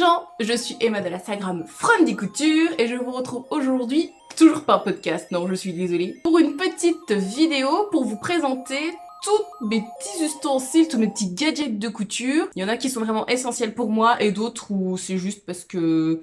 gens, je suis Emma de l'Instagram From des Coutures et je vous retrouve aujourd'hui, toujours pas un podcast, non je suis désolée, pour une petite vidéo pour vous présenter tous mes petits ustensiles, tous mes petits gadgets de couture. Il y en a qui sont vraiment essentiels pour moi et d'autres où c'est juste parce que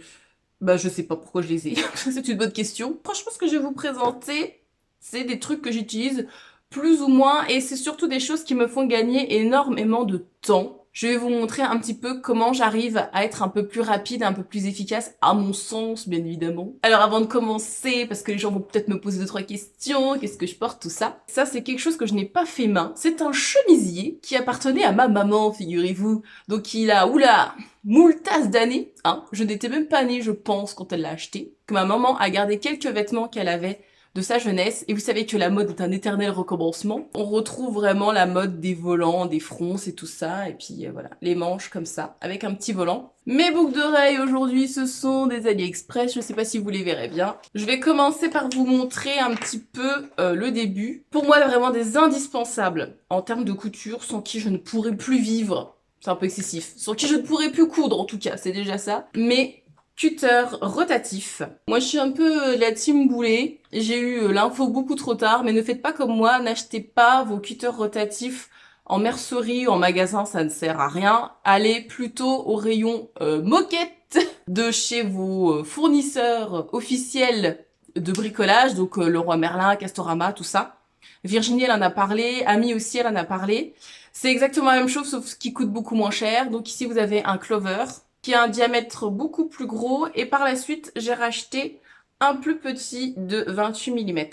je sais pas pourquoi je les ai. C'est une bonne question. Franchement, ce que je vais vous présenter, c'est des trucs que j'utilise plus ou moins et c'est surtout des choses qui me font gagner énormément de temps. Je vais vous montrer un petit peu comment j'arrive à être un peu plus rapide, un peu plus efficace, à mon sens, bien évidemment. Alors avant de commencer, parce que les gens vont peut-être me poser 2-3 questions, qu'est-ce que je porte, tout ça. Ça, c'est quelque chose que je n'ai pas fait main. C'est un chemisier qui appartenait à ma maman, figurez-vous. Donc il a, oula, moult tasses d'années, hein. Je n'étais même pas née, je pense, quand elle l'a acheté. Que ma maman a gardé quelques vêtements qu'elle avait de sa jeunesse, et vous savez que la mode est un éternel recommencement. On retrouve vraiment la mode des volants, des fronces et tout ça, et puis voilà, les manches comme ça, avec un petit volant. Mes boucles d'oreilles aujourd'hui, ce sont des AliExpress, je sais pas si vous les verrez bien. Je vais commencer par vous montrer un petit peu le début. Pour moi, vraiment des indispensables en termes de couture, sans qui je ne pourrais plus vivre. C'est un peu excessif. Sans qui je ne pourrais plus coudre, en tout cas, c'est déjà ça. Mais cutter rotatif. Moi, je suis un peu la team boulet. J'ai eu l'info beaucoup trop tard, mais ne faites pas comme moi. N'achetez pas vos cutters rotatifs en mercerie ou en magasin, ça ne sert à rien. Allez plutôt au rayon moquette de chez vos fournisseurs officiels de bricolage, donc Leroy Merlin, Castorama, tout ça. Virginie, elle en a parlé. Ami aussi, elle en a parlé. C'est exactement la même chose, sauf qu'il coûte beaucoup moins cher. Donc ici, vous avez un Clover qui a un diamètre beaucoup plus gros. Et par la suite, j'ai racheté un plus petit de 28 mm.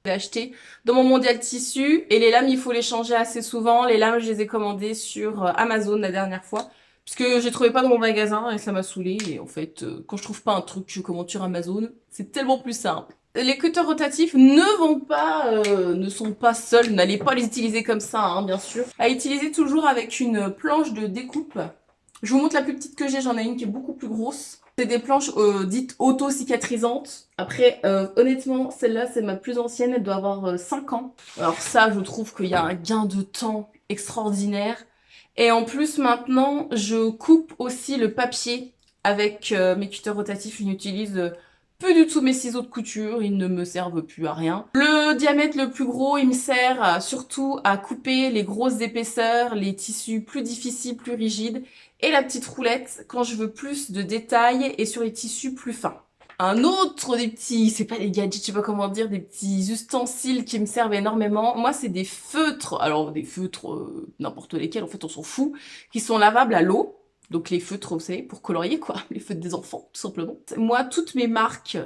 J'ai acheté dans mon Mondial Tissu. Et les lames, il faut les changer assez souvent. Les lames, je les ai commandées sur Amazon la dernière fois. Puisque j'ai trouvé pas dans mon magasin et ça m'a saoulée. Et en fait, quand je trouve pas un truc que je commande sur Amazon, c'est tellement plus simple. Les cutters rotatifs ne sont pas seuls, n'allez pas les utiliser comme ça, hein, bien sûr. À utiliser toujours avec une planche de découpe. Je vous montre la plus petite que j'ai, j'en ai une qui est beaucoup plus grosse. C'est des planches dites auto-cicatrisantes. Après, honnêtement, celle-là, c'est ma plus ancienne, elle doit avoir 5 ans. Alors ça, je trouve qu'il y a un gain de temps extraordinaire. Et en plus, maintenant, je coupe aussi le papier avec mes cutters rotatifs. Je n'utilise plus du tout mes ciseaux de couture, ils ne me servent plus à rien. Le diamètre le plus gros, il me sert surtout à couper les grosses épaisseurs, les tissus plus difficiles, plus rigides, et la petite roulette quand je veux plus de détails et sur les tissus plus fins. Un autre des petits, c'est pas des gadgets, je sais pas comment dire, des petits ustensiles qui me servent énormément. Moi, c'est des feutres, alors des feutres n'importe lesquels, en fait, on s'en fout, qui sont lavables à l'eau. Donc les feutres, vous savez, pour colorier quoi, les feutres des enfants, tout simplement. Moi, toutes mes marques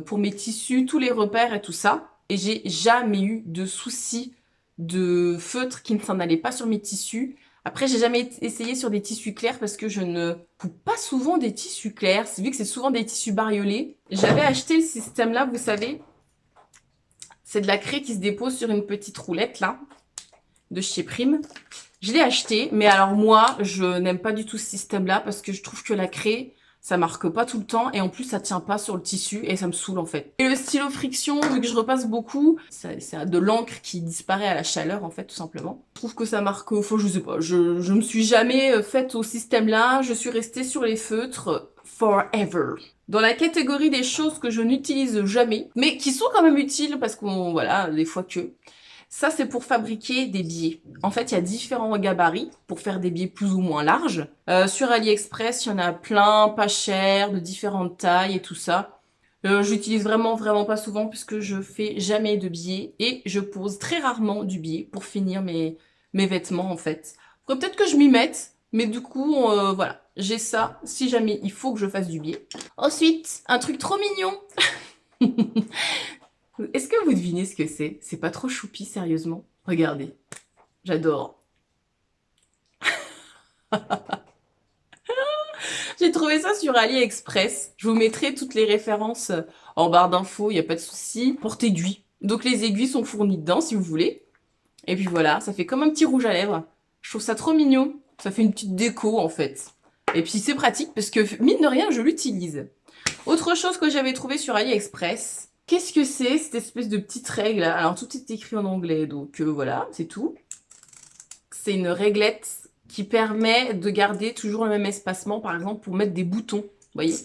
pour mes tissus, tous les repères et tout ça, et j'ai jamais eu de soucis de feutre qui ne s'en allait pas sur mes tissus. Après, j'ai jamais essayé sur des tissus clairs parce que je ne coupe pas souvent des tissus clairs, vu que c'est souvent des tissus bariolés. J'avais acheté le système là, vous savez, c'est de la craie qui se dépose sur une petite roulette là, de chez Prime. Je l'ai acheté, mais alors moi, je n'aime pas du tout ce système-là parce que je trouve que la craie, ça marque pas tout le temps et en plus, ça tient pas sur le tissu et ça me saoule en fait. Et le stylo friction, vu que je repasse beaucoup, c'est de l'encre qui disparaît à la chaleur en fait, tout simplement. Je trouve que ça marque, enfin je sais pas, je me suis jamais faite au système-là, je suis restée sur les feutres forever. Dans la catégorie des choses que je n'utilise jamais, mais qui sont quand même utiles parce qu'on, voilà, des fois que... Ça, c'est pour fabriquer des biais. En fait, il y a différents gabarits pour faire des biais plus ou moins larges. Sur AliExpress, il y en a plein, pas cher, de différentes tailles et tout ça. J'utilise vraiment pas souvent puisque je fais jamais de biais et je pose très rarement du biais pour finir mes vêtements, en fait. Faudrait peut-être que je m'y mette, mais du coup, voilà. J'ai ça si jamais il faut que je fasse du biais. Ensuite, un truc trop mignon. Est-ce que vous devinez ce que c'est? C'est pas trop choupi, sérieusement? Regardez. J'adore. J'ai trouvé ça sur AliExpress. Je vous mettrai toutes les références en barre d'infos, il n'y a pas de souci. Porte-aiguille. Donc les aiguilles sont fournies dedans, si vous voulez. Et puis voilà, ça fait comme un petit rouge à lèvres. Je trouve ça trop mignon. Ça fait une petite déco, en fait. Et puis c'est pratique, parce que, mine de rien, je l'utilise. Autre chose que j'avais trouvé sur AliExpress... Qu'est-ce que c'est, cette espèce de petite règle? Alors, tout est écrit en anglais, donc voilà, c'est tout. C'est une réglette qui permet de garder toujours le même espacement, par exemple pour mettre des boutons, vous voyez.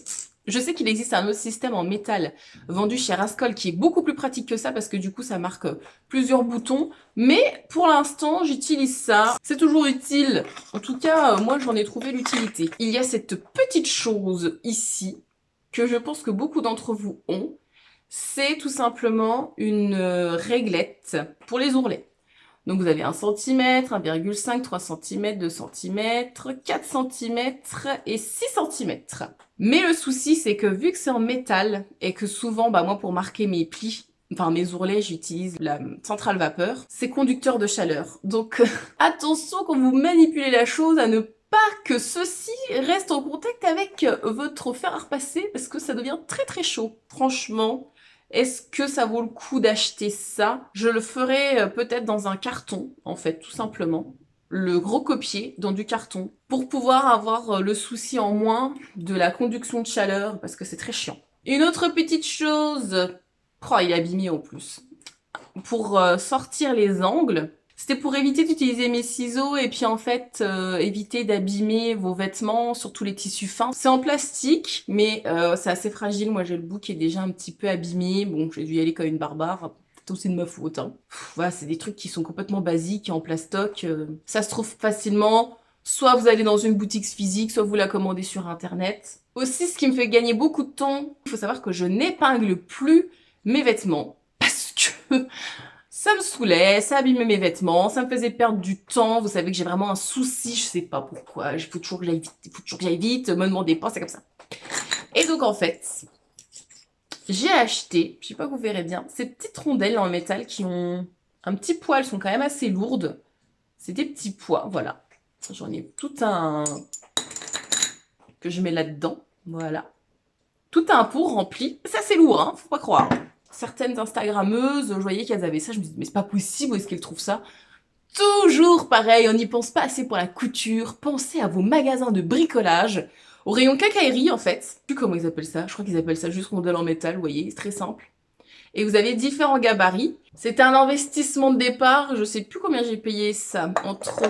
Je sais qu'il existe un autre système en métal vendu chez Rascol qui est beaucoup plus pratique que ça parce que du coup ça marque plusieurs boutons. Mais pour l'instant j'utilise ça. C'est toujours utile. En tout cas, moi j'en ai trouvé l'utilité. Il y a cette petite chose ici que je pense que beaucoup d'entre vous ont. C'est tout simplement une réglette pour les ourlets. Donc vous avez 1 cm, 1,5, 3 cm, 2 cm, 4 cm et 6 cm. Mais le souci, c'est que vu que c'est en métal et que souvent, moi pour marquer mes plis, enfin mes ourlets, j'utilise la centrale vapeur, c'est conducteur de chaleur. Donc attention quand vous manipulez la chose à ne pas que ceci reste en contact avec votre fer à repasser parce que ça devient très très chaud. Franchement, est-ce que ça vaut le coup d'acheter ça? Je le ferai peut-être dans un carton, en fait, tout simplement. Le gros copier dans du carton pour pouvoir avoir le souci en moins de la conduction de chaleur parce que c'est très chiant. Une autre petite chose, oh, il est abîmé en plus. Pour sortir les angles, c'était pour éviter d'utiliser mes ciseaux et puis en fait éviter d'abîmer vos vêtements, surtout les tissus fins. C'est en plastique, mais c'est assez fragile. Moi j'ai le bout qui est déjà un petit peu abîmé. Bon, j'ai dû y aller comme une barbare. C'est aussi de ma faute. Hein. Voilà, c'est des trucs qui sont complètement basiques en plastoc. Ça se trouve facilement. Soit vous allez dans une boutique physique, soit vous la commandez sur internet. Aussi, ce qui me fait gagner beaucoup de temps, il faut savoir que je n'épingle plus mes vêtements. Parce que ça me saoulait, ça abîmait mes vêtements, ça me faisait perdre du temps. Vous savez que j'ai vraiment un souci, je sais pas pourquoi. Il faut toujours que j'aille vite, il faut toujours que j'aille vite, me demandez pas, c'est comme ça. Et donc en fait, j'ai acheté, je sais pas que vous verrez bien, ces petites rondelles en métal qui ont un petit poids, elles sont quand même assez lourdes. C'est des petits poids, voilà. J'en ai tout un que je mets là-dedans, voilà. Tout un pot rempli. Ça c'est lourd, hein, faut pas croire. Certaines Instagrammeuses, je voyais qu'elles avaient ça, je me disais mais c'est pas possible, où est-ce qu'elles trouvent ça? Toujours pareil, on n'y pense pas assez pour la couture. Pensez à vos magasins de bricolage, au rayon quincaillerie en fait. Je sais plus comment ils appellent ça, je crois qu'ils appellent ça juste rondelle en métal, vous voyez, c'est très simple. Et vous avez différents gabarits. C'était un investissement de départ, je sais plus combien j'ai payé ça, entre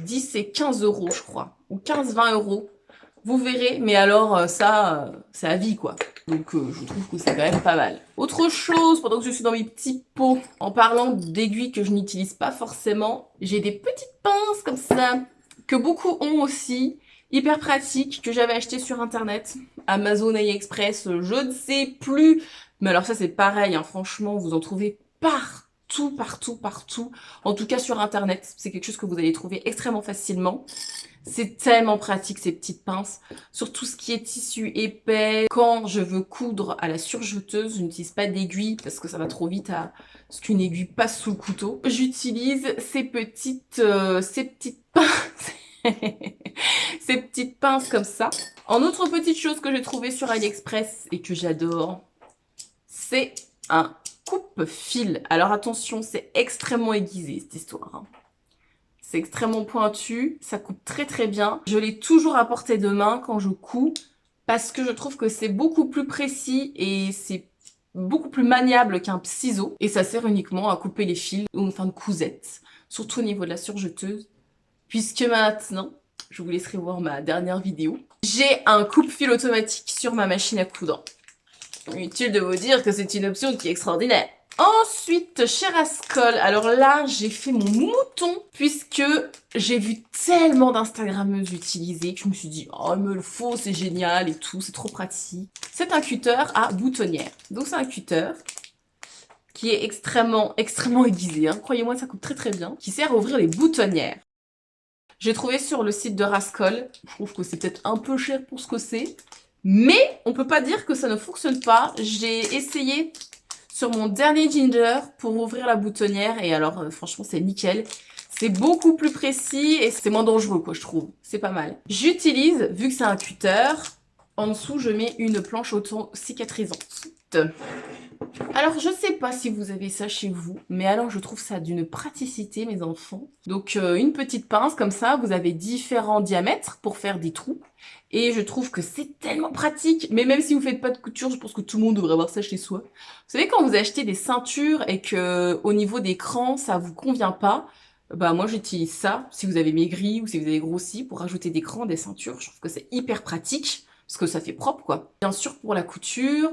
10 et 15 euros je crois, ou 15-20 euros. Vous verrez, mais alors ça, c'est à vie quoi. Donc je trouve que c'est quand même pas mal. Autre chose, pendant que je suis dans mes petits pots, en parlant d'aiguilles que je n'utilise pas forcément, j'ai des petites pinces comme ça, que beaucoup ont aussi, hyper pratiques, que j'avais achetées sur internet, Amazon, AliExpress, je ne sais plus. Mais alors ça c'est pareil, hein, franchement, vous en trouvez partout, partout, partout. En tout cas sur internet, c'est quelque chose que vous allez trouver extrêmement facilement. C'est tellement pratique ces petites pinces, sur tout ce qui est tissu épais. Quand je veux coudre à la surjeteuse, je n'utilise pas d'aiguille parce que ça va trop vite à ce qu'une aiguille passe sous le couteau. J'utilise ces petites pinces, ces petites pinces comme ça. En autre petite chose que j'ai trouvée sur AliExpress et que j'adore, c'est un coupe-fil. Alors attention, c'est extrêmement aiguisé cette histoire. Hein. C'est extrêmement pointu, ça coupe très très bien. Je l'ai toujours à portée de main quand je couds parce que je trouve que c'est beaucoup plus précis et c'est beaucoup plus maniable qu'un ciseau. Et ça sert uniquement à couper les fils ou enfin de cousettes, surtout au niveau de la surjeteuse. Puisque maintenant, je vous laisserai voir ma dernière vidéo. J'ai un coupe-fil automatique sur ma machine à coudre. Inutile de vous dire que c'est une option qui est extraordinaire. Ensuite, chez Rascol, alors là, j'ai fait mon mouton puisque j'ai vu tellement d'Instagrammeuses l'utiliser que je me suis dit « Oh, il me le faut, c'est génial et tout, c'est trop pratique. » C'est un cutter à boutonnière. Donc c'est un cutter qui est extrêmement aiguisé, hein. Croyez-moi, ça coupe très très bien, qui sert à ouvrir les boutonnières. J'ai trouvé sur le site de Rascol, je trouve que c'est peut-être un peu cher pour ce que c'est, mais on peut pas dire que ça ne fonctionne pas. J'ai essayé sur mon dernier Ginger pour ouvrir la boutonnière et alors franchement c'est nickel. C'est beaucoup plus précis et c'est moins dangereux quoi je trouve. C'est pas mal. J'utilise, vu que c'est un cutter, en dessous je mets une planche auto-cicatrisante. Alors je sais pas si vous avez ça chez vous, mais alors je trouve ça d'une praticité mes enfants. Donc une petite pince comme ça, vous avez différents diamètres pour faire des trous. Et je trouve que c'est tellement pratique. Mais même si vous faites pas de couture, je pense que tout le monde devrait avoir ça chez soi. Vous savez quand vous achetez des ceintures et que au niveau des crans ça vous convient pas, Bah moi j'utilise ça si vous avez maigri ou si vous avez grossi pour rajouter des crans, des ceintures. Je trouve que c'est hyper pratique parce que ça fait propre quoi. Bien sûr pour la couture,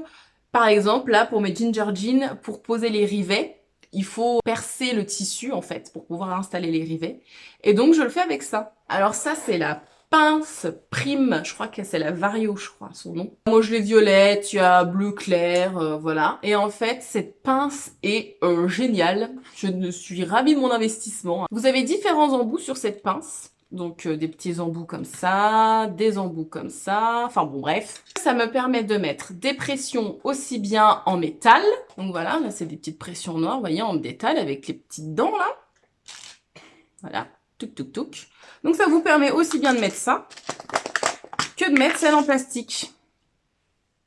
par exemple là pour mes ginger jeans, pour poser les rivets, il faut percer le tissu en fait pour pouvoir installer les rivets. Et donc je le fais avec ça. Alors ça c'est la pince prime, je crois que c'est la Vario, je crois, son nom. Moi je l'ai violette, il y a bleu clair, voilà. Et en fait, cette pince est géniale. Je ne suis ravie de mon investissement. Vous avez différents embouts sur cette pince. Donc des petits embouts comme ça, des embouts comme ça, enfin bon bref. Ça me permet de mettre des pressions aussi bien en métal. Donc voilà, là c'est des petites pressions noires, vous voyez, en métal avec les petites dents là. Voilà, touc touc touc. Donc ça vous permet aussi bien de mettre ça que de mettre celle en plastique,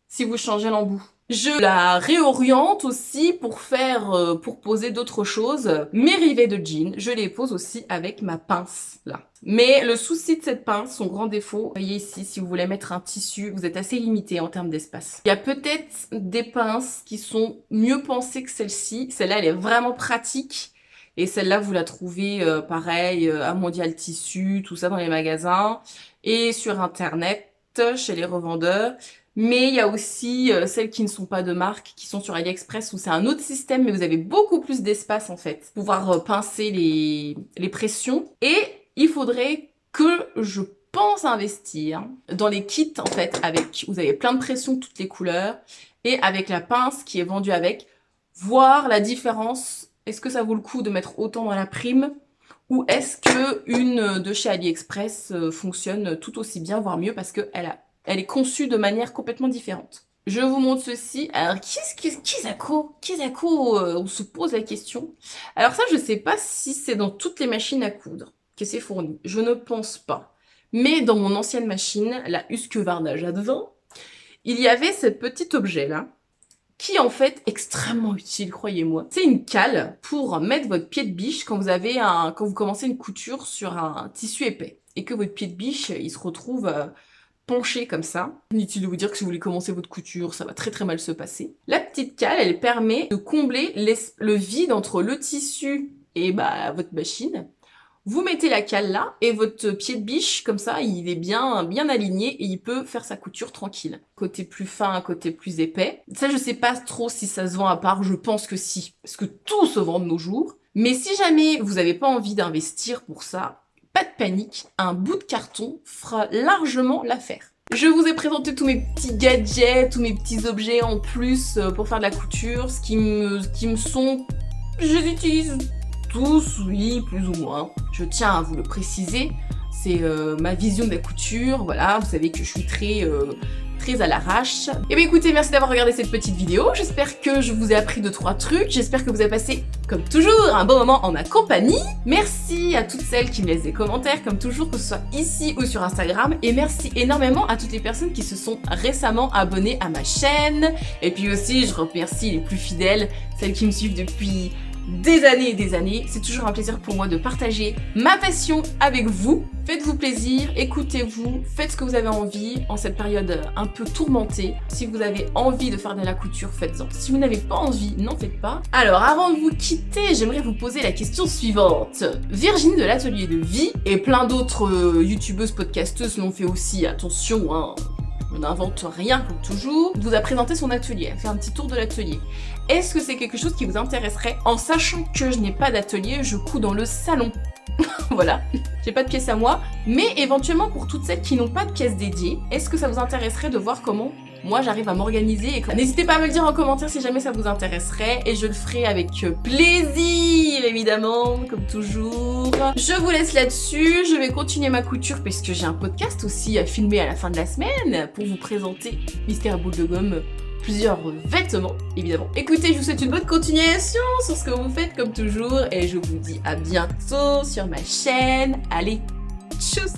si vous changez l'embout. Je la réoriente aussi pour faire, pour poser d'autres choses. Mes rivets de jean, je les pose aussi avec ma pince, là. Mais le souci de cette pince, son grand défaut, vous voyez ici, si vous voulez mettre un tissu, vous êtes assez limité en termes d'espace. Il y a peut-être des pinces qui sont mieux pensées que celle-ci. Celle-là, elle est vraiment pratique. Et celle-là, vous la trouvez pareil à Mondial Tissu, tout ça dans les magasins et sur Internet, chez les revendeurs. Mais il y a aussi celles qui ne sont pas de marque, qui sont sur AliExpress où c'est un autre système, mais vous avez beaucoup plus d'espace en fait, pour pouvoir pincer les pressions. Et il faudrait que je pense investir dans les kits en fait, avec vous avez plein de pressions de toutes les couleurs et avec la pince qui est vendue avec, voir la différence. Est-ce que ça vaut le coup de mettre autant dans la prime ou est-ce que une de chez AliExpress fonctionne tout aussi bien, voire mieux, parce qu'elle est conçue de manière complètement différente. Je vous montre ceci. Alors, Kizako, on se pose la question. Alors ça, je sais pas si c'est dans toutes les machines à coudre que c'est fourni. Je ne pense pas. Mais dans mon ancienne machine, la Husqvarna Jadevin, il y avait ce petit objet-là, qui est en fait extrêmement utile, croyez-moi. C'est une cale pour mettre votre pied de biche quand vous commencez une couture sur un tissu épais et que votre pied de biche, il se retrouve penché comme ça. Inutile de vous dire que si vous voulez commencer votre couture, ça va très très mal se passer. La petite cale, elle permet de combler le vide entre le tissu et votre machine. Vous mettez la cale là et votre pied de biche, comme ça, il est bien aligné et il peut faire sa couture tranquille. Côté plus fin, côté plus épais. Ça, je sais pas trop si ça se vend à part, je pense que si. Parce que tout se vend de nos jours. Mais si jamais vous n'avez pas envie d'investir pour ça, pas de panique, un bout de carton fera largement l'affaire. Je vous ai présenté tous mes petits gadgets, tous mes petits objets en plus pour faire de la couture, ce qui me sont... Je les utilise tous, oui, plus ou moins. Je tiens à vous le préciser, c'est ma vision de la couture, voilà, vous savez que je suis très à l'arrache. Et bien écoutez, merci d'avoir regardé cette petite vidéo, j'espère que je vous ai appris 2-3 trucs, j'espère que vous avez passé, comme toujours, un bon moment en ma compagnie. Merci à toutes celles qui me laissent des commentaires, comme toujours, que ce soit ici ou sur Instagram, et merci énormément à toutes les personnes qui se sont récemment abonnées à ma chaîne, et puis aussi, je remercie les plus fidèles, celles qui me suivent depuis des années et des années. C'est toujours un plaisir pour moi de partager ma passion avec vous. Faites-vous plaisir, écoutez-vous, faites ce que vous avez envie en cette période un peu tourmentée. Si vous avez envie de faire de la couture, faites-en. Si vous n'avez pas envie, n'en faites pas. Alors avant de vous quitter, j'aimerais vous poser la question suivante. Virginie de l'Atelier de Vie et plein d'autres youtubeuses, podcasteuses l'ont fait aussi, attention hein. On n'invente rien comme toujours, vous a présenté son atelier, elle fait un petit tour de l'atelier. Est-ce que c'est quelque chose qui vous intéresserait en sachant que je n'ai pas d'atelier, je couds dans le salon. Voilà, j'ai pas de pièces à moi, mais éventuellement pour toutes celles qui n'ont pas de pièces dédiées, est-ce que ça vous intéresserait de voir comment moi j'arrive à m'organiser? N'hésitez pas à me le dire en commentaire si jamais ça vous intéresserait et je le ferai avec plaisir évidemment, comme toujours. Je vous laisse là-dessus, je vais continuer ma couture puisque j'ai un podcast aussi à filmer à la fin de la semaine pour vous présenter Mystère Boule de Gomme, plusieurs vêtements évidemment. Écoutez, je vous souhaite une bonne continuation sur ce que vous faites comme toujours et je vous dis à bientôt sur ma chaîne. Allez, tchuss!